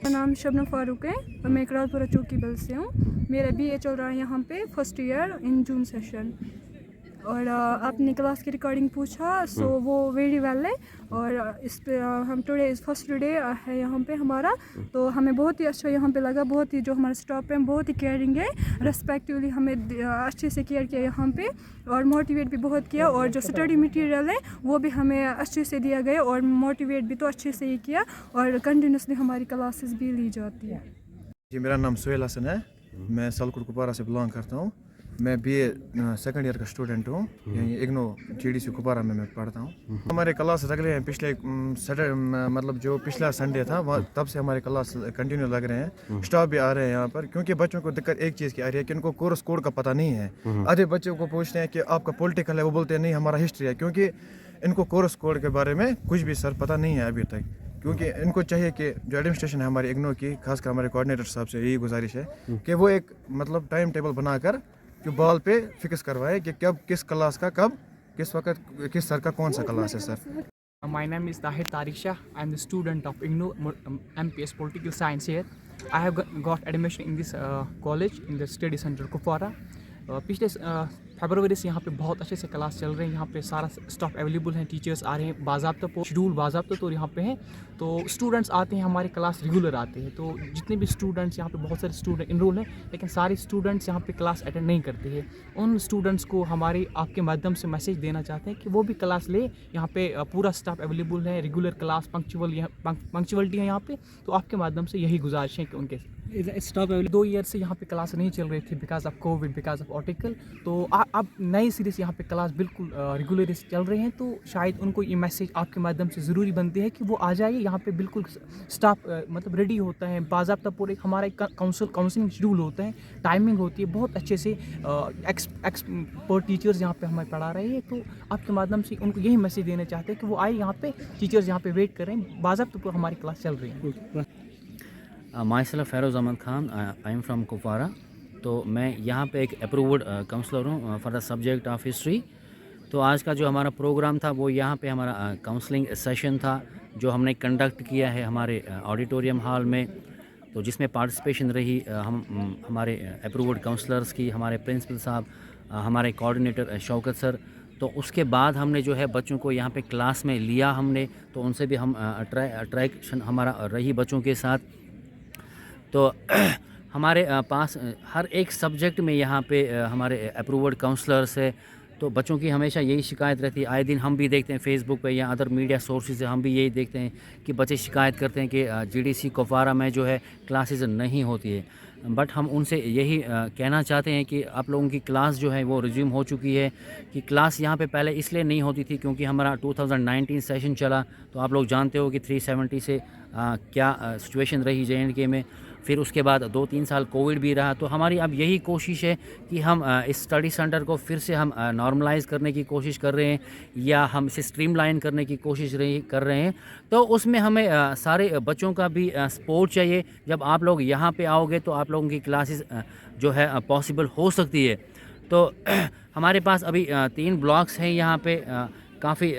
मेरा नाम शबनम फारूक है और मैं करालपुरा चौकी बल से हूँ। मेरा बीए चल रहा है यहाँ पे first year in June session. और आपने क्लास की रिकॉर्डिंग पूछा, सो वो वेरी वेल है। और इस पे हम टुडे इस फर्स्ट डे है यहाँ पे हमारा, तो हमें बहुत ही अच्छा यहाँ पे लगा। बहुत ही जो हमारा स्टाफ है बहुत ही केयरिंग है, रेस्पेक्टिवली हमें अच्छे से केयर किया यहाँ पे और मोटिवेट भी बहुत किया। और जो स्टडी मटेरियल है वो भी हमें अच्छे से दिया गया और मोटिवेट भी तो अच्छे से ही किया और कंटिन्यूसली हमारी क्लासेस भी ली जाती है। जी, मेरा नाम सोहेल हसन है, मैं सालकोट कुपवारा से बिलोंग करता हूँ। मैं बीए सेकंड ईयर का स्टूडेंट हूँ, यहीं इग्नो जीडीसी कुपवारा में मैं पढ़ता हूँ। हमारे क्लास लग रहे हैं पिछले मतलब जो पिछला संडे था वहाँ तब से हमारे क्लास कंटिन्यू लग रहे हैं। स्टाफ भी आ रहे हैं यहाँ पर, क्योंकि बच्चों को दिक्कत एक चीज़ की आ रही है कि उनको कोर्स कोड का पता नहीं है। आधे बच्चों को पूछते हैं कि आपका पॉलिटिकल है, वो बोलते हैं नहीं हमारा हिस्ट्री है, क्योंकि इनको कोर्स कोड के बारे में कुछ भी सर पता नहीं है अभी तक। क्योंकि इनको चाहिए कि जो एडमिनिस्ट्रेशन है हमारी इग्नो की, खासकर हमारे कोऑर्डिनेटर साहब से यही गुजारिश है कि वो एक मतलब टाइम टेबल बनाकर जो बॉल पे फिक्स करवाए कि कब किस क्लास का कब किस वक्त किस सर का कौन सा क्लास है sir. My name is Tahir Tariq Shah. I am the student of IGNO MPS Political Science here. I have got admission in this college in the study center Kupwara. पिछले फरवरी से यहाँ पे बहुत अच्छे से क्लास चल रहे हैं। यहाँ पे सारा स्टाफ अवेलेबल है, टीचर्स आ रहे हैं बाज़ाब्ता, शेड्यूल बाज़ाब्ता तो यहाँ पे हैं। तो स्टूडेंट्स आते हैं, हमारे क्लास रेगुलर आते हैं। तो जितने भी स्टूडेंट्स यहाँ पे बहुत सारे स्टूडेंट इनरोल हैं, लेकिन सारे स्टूडेंट्स यहाँ पे क्लास अटेंड नहीं करते हैं। उन स्टूडेंट्स को हमारे आपके माध्यम से मैसेज देना चाहते हैं कि वो भी क्लास ले। यहाँ पे पूरा स्टाफ अवेलेबल है, रेगुलर क्लास पंक्चुअलिटी है यहाँ पे। तो आपके माध्यम से यही गुजारिश है कि उनके स्टाफ 2 ईयर से यहाँ पे क्लास नहीं चल रही थी because of Covid, because of article. तो अब नई सीरीज यहाँ पे क्लास बिल्कुल रेगुलर चल रहे हैं। तो शायद उनको ये मैसेज आपके माध्यम से ज़रूरी बनती है कि वो आ जाइए यहाँ पे। बिल्कुल स्टाफ मतलब रेडी होता है बाज़ाब्ता, पूरे हमारा काउंसलिंग शेड्यूल होता है, टाइमिंग होती है, बहुत अच्छे से एक्सपर्ट टीचर्स यहाँ पे हमें पढ़ा रहे हैं। तो आपके माध्यम से उनको यही मैसेज देना चाहते हैं कि वो आए यहाँ पे, टीचर्स यहाँ पे वेट कर रहे हैं, बाज़ाब्ता हमारी क्लास चल रही है। Myself Feroz Ahmad Khan, I am from Kupwara। तो मैं यहाँ पे एक अप्रूव्ड काउंसलर हूँ for the subject of history. तो आज का जो हमारा प्रोग्राम था वो यहाँ पे हमारा काउंसलिंग सेशन था जो हमने कंडक्ट किया है हमारे ऑडिटोरियम हॉल में। तो जिसमें पार्टिसिपेशन रही हमारे अप्रूव्ड काउंसलर्स की, हमारे प्रिंसिपल साहब, हमारे कोऑर्डिनेटर शौकत सर। तो उसके बाद हमने जो है बच्चों को यहाँ पे क्लास में लिया हमने, तो उनसे भी हम अट्रैक्शन हमारा रही बच्चों के साथ। तो हमारे पास हर एक सब्जेक्ट में यहाँ पे हमारे अप्रूव्ड काउंसलर्स है। तो बच्चों की हमेशा यही शिकायत रहती है, आए दिन हम भी देखते हैं फेसबुक पे या अदर मीडिया सोर्सेज से हम भी यही देखते हैं कि बच्चे शिकायत करते हैं कि जीडीसी कुपवारा में जो है क्लासेस नहीं होती है। बट हम उनसे यही कहना चाहते हैं कि आप लोगों की क्लास जो है वो रिज्यूम हो चुकी है। कि क्लास यहाँ पे पहले इसलिए नहीं होती थी क्योंकि हमारा 2019 सेशन चला। तो आप लोग जानते हो कि 370 से क्या सिचुएशन रही JNK में। फिर उसके बाद 2-3 साल कोविड भी रहा। तो हमारी अब यही कोशिश है कि हम इस स्टडी सेंटर को फिर से हम नॉर्मलाइज़ करने की कोशिश कर रहे हैं या हम इसे स्ट्रीमलाइन करने की कोशिश कर रहे हैं। तो उसमें हमें सारे बच्चों का भी सपोर्ट चाहिए। जब आप लोग यहाँ पे आओगे तो आप लोगों की क्लासेस जो है पॉसिबल हो सकती है। तो हमारे पास अभी 3 ब्लॉक्स हैं यहाँ पे, काफ़ी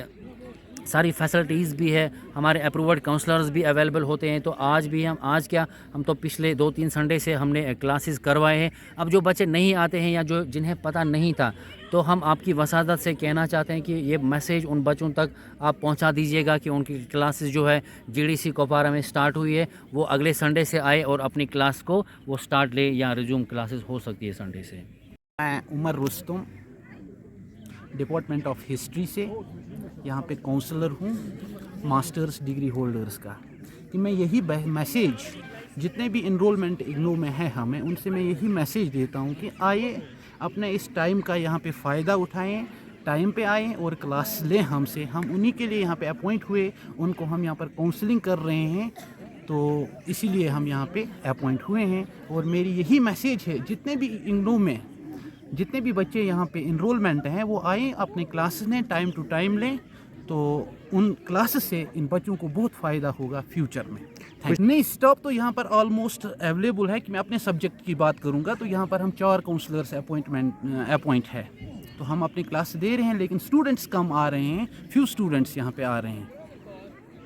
सारी फैसिलिटीज़ भी है, हमारे अप्रूव्ड काउंसलर्स भी अवेलेबल होते हैं। तो हम तो पिछले 2-3 संडे से हमने क्लासेस करवाए हैं। अब जो बच्चे नहीं आते हैं या जो जिन्हें पता नहीं था, तो हम आपकी वसादत से कहना चाहते हैं कि ये मैसेज उन बच्चों तक आप पहुंचा दीजिएगा कि उनकी क्लासेस जो है जीडीसी कुपवारा में स्टार्ट हुई है, वो अगले संडे से आए और अपनी क्लास को वो स्टार्ट ले या रिज्यूम क्लासेस हो सकती है संडे से। मैं Umar Rustam department of history से यहाँ पे काउंसलर हूँ मास्टर्स डिग्री होल्डर्स का। कि मैं यही मैसेज जितने भी इनरोलमेंट इग्नो में है हमें उनसे मैं यही मैसेज देता हूँ कि आइए अपने इस टाइम का यहाँ पे फ़ायदा उठाएं, टाइम पे आएँ और क्लास लें हमसे। हम उन्हीं के लिए यहाँ पे अपॉइंट हुए, उनको हम यहाँ पर काउंसलिंग कर रहे हैं। तो इसीलिए हम यहाँ पे अपॉइंट हुए हैं। और मेरी यही मैसेज है जितने भी इग्नो में जितने भी बच्चे यहाँ पे इनरोलमेंट हैं वो आएँ, अपने क्लासेस लें, टाइम टू टाइम लें। तो उन क्लासेस से इन बच्चों को बहुत फ़ायदा होगा फ्यूचर में। नहीं, स्टाफ तो यहाँ पर ऑलमोस्ट अवेलेबल है। कि मैं अपने सब्जेक्ट की बात करूँगा तो यहाँ पर हम 4 काउंसलर्स अपॉइंट है। तो हम अपनी क्लास दे रहे हैं, लेकिन स्टूडेंट्स कम आ रहे हैं, फ्यू स्टूडेंट्स यहाँ पे आ रहे हैं।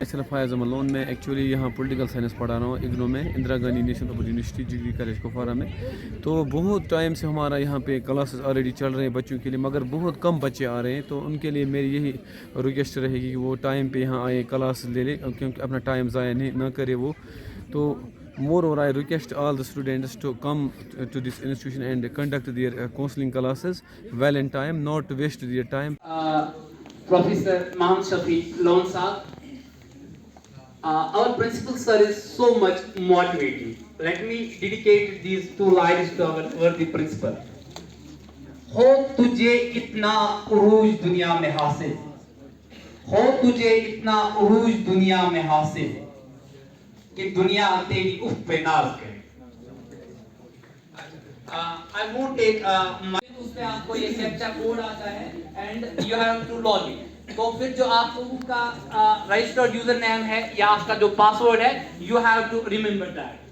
सिर्फ फायज़ अमन लोन मैं एक्चुअली यहाँ पॉलिटिकल साइंस पढ़ा रहा हूँ इग्नो में, Indira Gandhi national open university degree college Kupwara में। तो बहुत टाइम से हमारा यहाँ पे क्लासेस ऑलरेडी चल रहे हैं बच्चों के लिए, मगर बहुत कम बच्चे आ रहे हैं। तो उनके लिए मेरी यही रिक्वेस्ट रहेगी कि वो टाइम पे यहाँ आए, क्लास ले लें, क्योंकि अपना टाइम ज़ाया नहीं ना करे वो। तो moreover I request all the students to come to this institution and conduct their counseling classes well in time, not to waste their time. Professor Mohammad Shafiq Lone Saab, our principal sir is so much motivating. Let me dedicate these 2 lines to our worthy principal. हो तुझे इतना उरूज दुनिया में हासिल, हो तुझे इतना उरूज दुनिया में हासिल कि दुनिया तेरी उफ पे नाज करे। I won't take उसमें आपको ये कैप्चा कोड आता है and you have to log in। तो फिर जो आप लोगों का रजिस्टर्ड यूजर नेम है या आपका जो पासवर्ड है, you have to remember that।